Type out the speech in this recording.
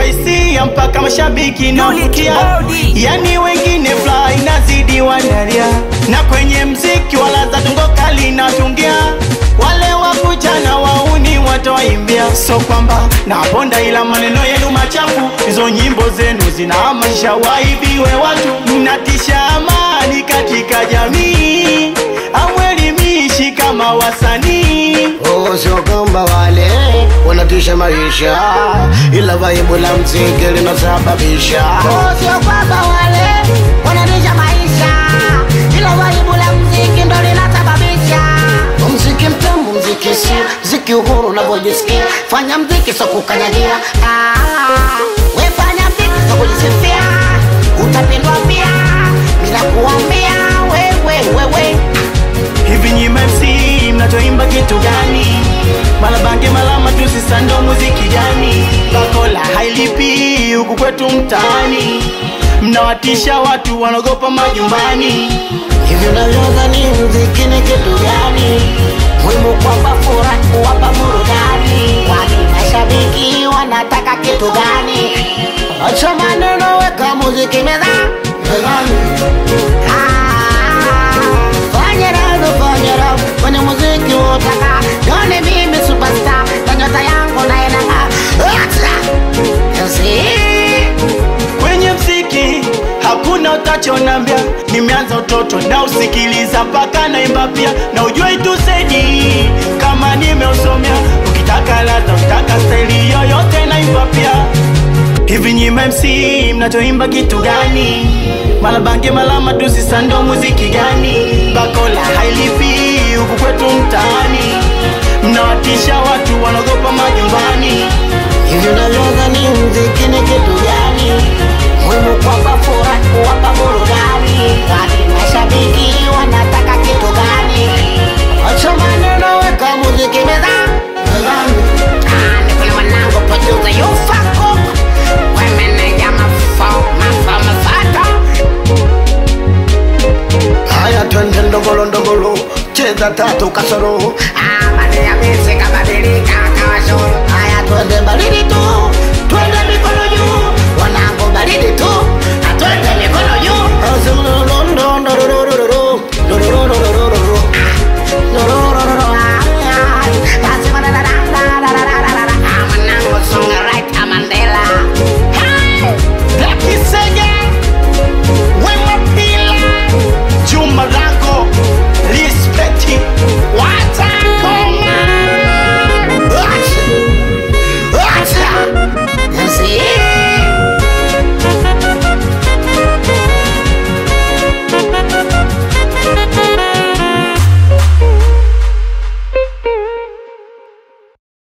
hisia mpaka mashabiki navutia. Yani wengine fly inazidi wanalia, na kwenye mziki walaza tungo kali na tungia. Wale wakujana wauni watawaimbia. So kwamba naponda ila maneno yenu machafu, hizo nyimbo zenu zinahamasisha waibiwe watu. Mnatisha amani katika jamii, hamwelimishi kama wasanii. Sio kwamba wale wanatisha maisha, ila vibe la mziki linasababisha. Sio kwamba wale wanatisha maisha, ila vibe la mziki ndo linasababisha. Mziki mtamu, mziki si mziki uhuru unavyojisikia. Fanya mziki so kukanyagia, we fanya mziki so kujisifia, utapendwa pia bila kuambia wewe. Hivi nyima MC mnachoimba kitu gani? Malabange malama tusisando muziki gani? Bakola hailipi huku kwetu mtaani, mnawatisha watu wanagopa majumbani. Hivi unavyodhani mziki ni kitu gani? Muhimu kwamba furaha kuwapa burudani, kwani mashabiki wanataka kitu gani? Acha maneno, weka muziki mezani. Fanya raha kwenye muziki utaka, yone mimi superstar, nyota yangu na inanga. Kwenye mziki hakuna utachonambia, nimeanza utoto na usikiliza mpaka naimba pia. Na ujue itusaidi kama nimeusomea, ukitaka ladha, ukitaka staili yoyote naimba pia. Hivi nyima MC mnachoimba kitu gani? Malabange malama tusisando muziki gani? Bakola hailipi huku kwetu mtaani, mnawatisha watu wanagopa majumbani. Hivi unavyodhani mziki ni kitu gani? Muhimu kwamba furaha kuwapa burudani, kwani mashabiki wanataka kitu gani? Acha maneno, weka muziki mezani. Nikule wanangu producer Yufako, wemeneja mafata. Haya twende ndogolo ndogolo, cheza tatu kasoro,